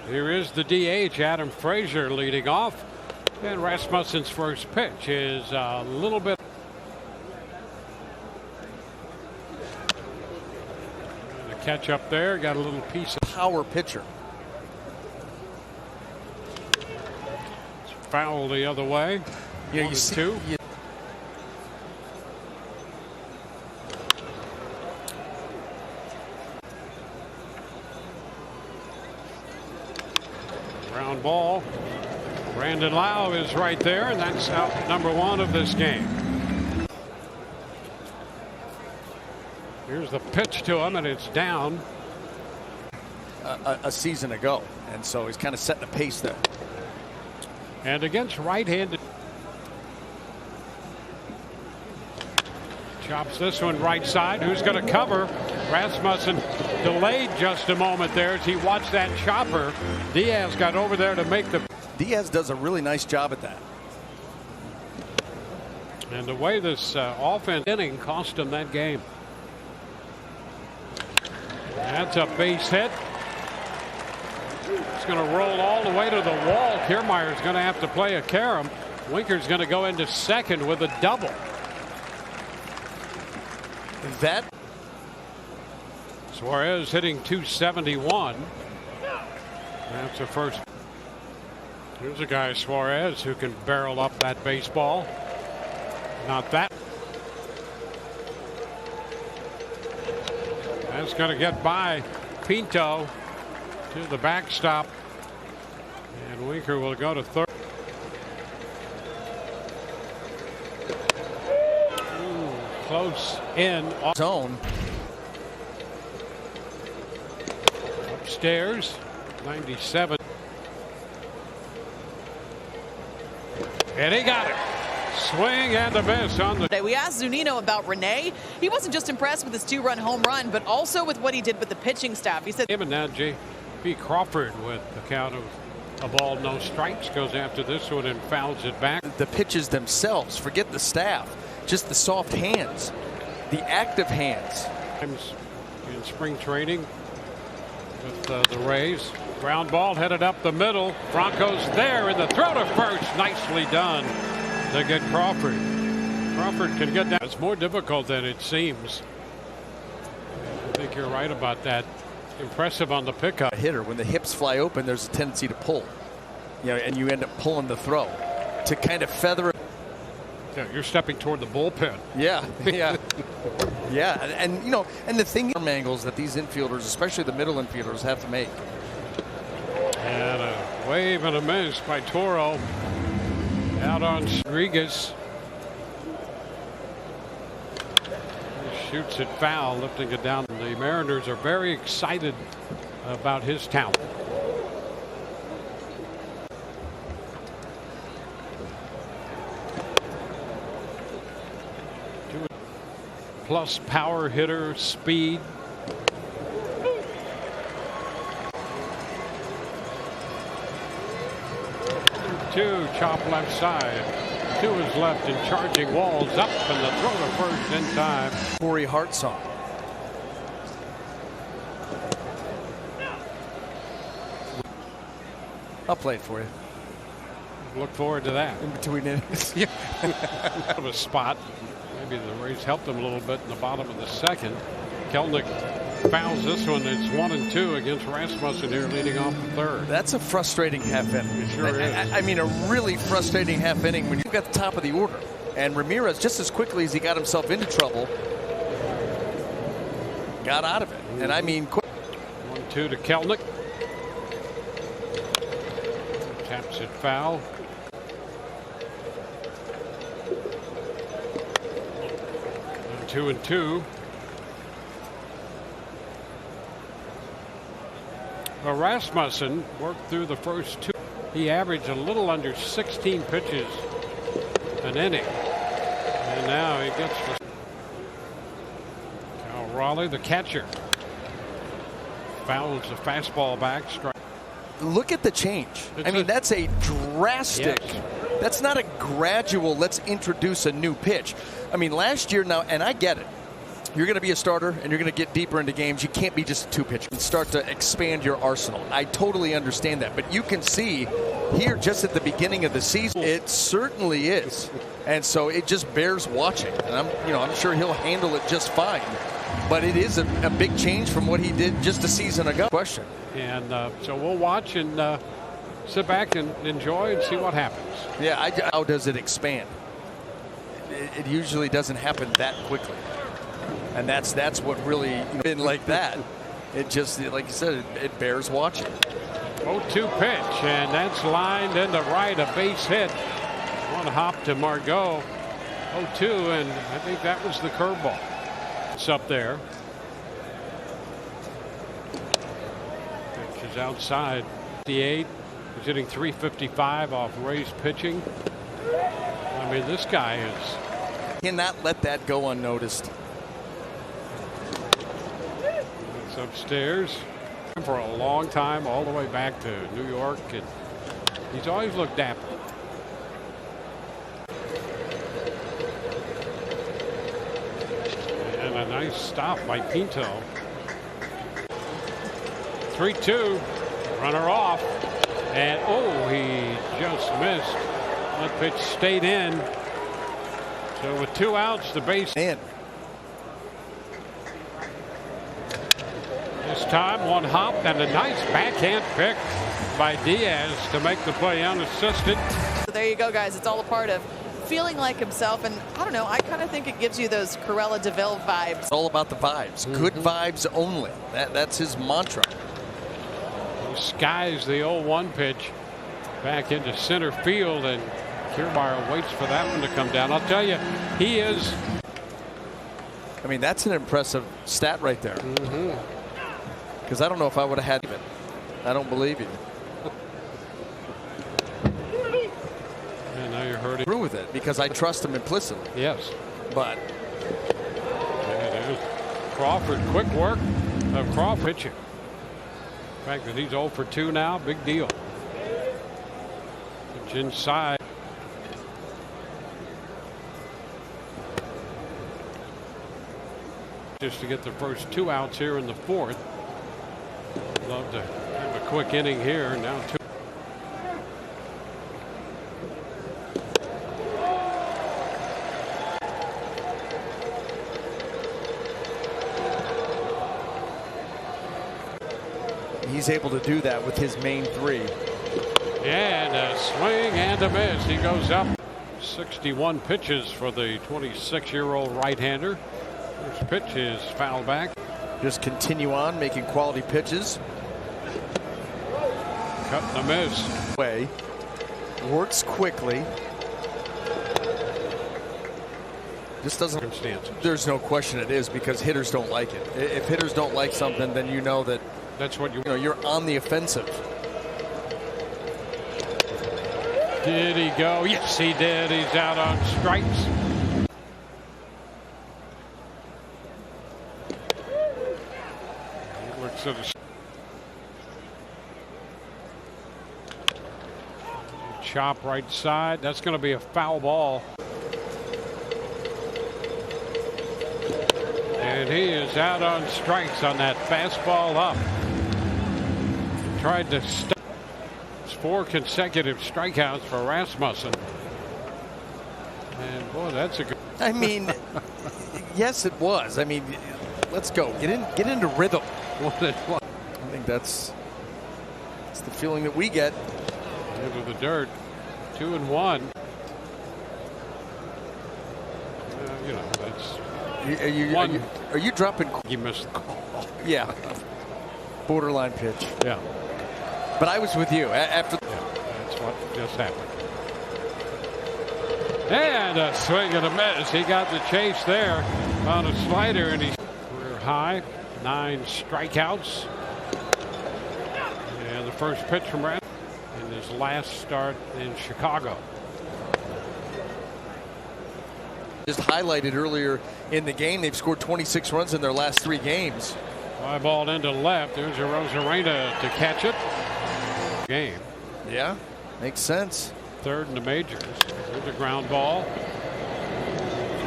Here is the DH, Adam Frazier, leading off. And Rasmussen's first pitch is a little bit. The catch up there, got a little piece of power pitcher. Foul the other way. Yeah, you see. Two. Ground ball. Brandon Lau is right there, and that's out number one of this game. Here's the pitch to him, and it's down. A season ago, and so he's kind of setting a pace there. And against right-handed. Chops this one right side. Who's going to cover? Rasmussen delayed just a moment there as he watched that chopper. Diaz got over there to make the. Diaz does a really nice job at that. And the way this offense inning cost him that game. That's a base hit. It's going to roll all the way to the wall. Kiermaier's going to have to play a carom. Winker's going to go into second with a double. That Suarez hitting .271. That's the first. Here's a guy, Suarez, who can barrel up that baseball. Not that. That's going to get by Pinto to the backstop. And Winker will go to third. Ooh, close in. Zone. Upstairs, 97. And he got it. Swing and a miss on the. We asked Zunino about Rene. He wasn't just impressed with his two-run home run, but also with what he did with the pitching staff. He said. And now J.P. Crawford with the count of a ball, no strikes, goes after this one and fouls it back. The pitches themselves, forget the staff, just the soft hands, the active hands. In spring training with the Rays. Ground ball headed up the middle. Franco's there in the throw to first. Nicely done to get Crawford. Crawford can get that. It's more difficult than it seems. I think you're right about that. Impressive on the pickup. A hitter, when the hips fly open, there's a tendency to pull. You know, and you end up pulling the throw to kind of feather it. Yeah, you're stepping toward the bullpen. Yeah, yeah. Yeah, and you know, and the thing angles that these infielders, especially the middle infielders, have to make. And a wave and a miss by Toro. Out on Rodriguez. He shoots it foul, lifting it down. The Mariners are very excited about his talent. Plus power hitter, speed. Two, chop left side. Two is left and charging walls up, and the throw to first in time. Corey Hart song. I'll play it for you. Look forward to that. In between innings. Of a spot. Maybe the Rays helped him a little bit in the bottom of the second. Kelnick fouls this one. It's 1-2 against Rasmussen here, leading off the third. That's a frustrating half inning. It sure is. I mean, a really frustrating half inning when you've got the top of the order. And Ramirez, just as quickly as he got himself into trouble, got out of it. And I mean, 1-2 to Kelnick. Taps it foul. 2-2. Well, Rasmussen worked through the first two. He averaged a little under 16 pitches an inning. And now he gets the. Cal Raleigh, the catcher, fouls the fastball back. Strike. Look at the change. I mean, that's a drastic. Yes. That's not a gradual, let's introduce a new pitch. I mean, last year now, and I get it. you're going to be a starter and you're going to get deeper into games, you can't be just a two-pitcher and start to expand your arsenal. I totally understand that, but you can see here just at the beginning of the season, it certainly is, and so it just bears watching. And I'm sure he'll handle it just fine, but it is a big change from what he did just a season ago. Question. And so we'll watch and sit back and enjoy and see what happens. Yeah, how does it expand? It usually doesn't happen that quickly. And that's what really been like that. It just, like you said, it bears watching. 0-2 pitch, and that's lined into right, a base hit. One hop to Margot. 0-2, and I think that was the curveball. It's up there. Pitch is outside. 58. He's hitting .355 off Ray's pitching. I mean, this guy is. Cannot let that go unnoticed. Upstairs for a long time, all the way back to New York, and he's always looked dapper. And a nice stop by Pinto. 3-2, runner off, and he just missed. That pitch stayed in. So with 2 outs, the base in. This time, one hop and a nice backhand pick by Diaz to make the play unassisted. So there you go, guys. It's all a part of feeling like himself. And I don't know, I kind of think it gives you those Corella DeVille vibes. It's all about the vibes. Good vibes only. That's his mantra. He skies the 0-1 pitch back into center field, and Kiermaier waits for that one to come down. I'll tell you, he is. I mean, that's an impressive stat right there. Because I don't know if I would have had it. I don't believe you. And now you're hurting. Through with it because I trust him implicitly. Yes. But there it is. Crawford, quick work of Crawford pitching. The fact that he's 0 for 2 now, big deal. Pitch inside. Just to get the first 2 outs here in the 4th. Love to have a quick inning here. Now 2. he's able to do that with his main 3. And a swing and a miss. He goes up. 61 pitches for the 26-year-old right-hander. First pitch is foul back. Just continue on making quality pitches. Cut and a miss. Way works quickly. Just doesn't. There's no question it is, because hitters don't like it. If hitters don't like something, then you know that that's what you know. You're on the offensive. Did he go? Yes, he did. He's out on strikes. He looks at a chop right side. That's going to be a foul ball. And he is out on strikes on that fastball up. Tried to stop. 4 consecutive strikeouts for Rasmussen. And boy, that's a good. I mean, yes, it was. I mean, let's go. Get into rhythm. I think that's the feeling that we get. Into the dirt. 2-1. You know, that's. Are you dropping? You missed the call. Yeah. Borderline pitch. Yeah. But I was with you after. Yeah, that's what just happened. And a swing and a miss. He got the chase there on a slider, and he's career high 9 strikeouts. And the first pitch from Brad in his last start in Chicago. Just highlighted earlier in the game, they've scored 26 runs in their last 3 games. Fly ball into left. There's a Rosarena to catch it. Game. Yeah, makes sense. 3rd in the majors. There's a ground ball.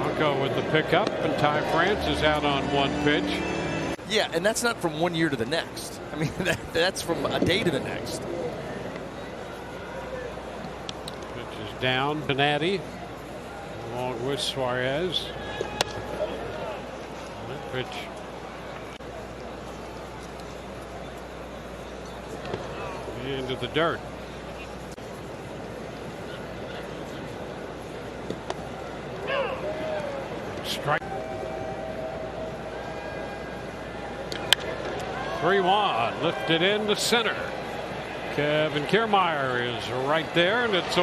Franco with the pickup, and Ty France is out on one pitch. Yeah, and that's not from one year to the next. I mean, that's from a day to the next. Pitch is down. Cincinnati along with Suarez. That pitch into the dirt. Strike. 3-1, lifted in the center. Kevin Kiermaier is right there, and it's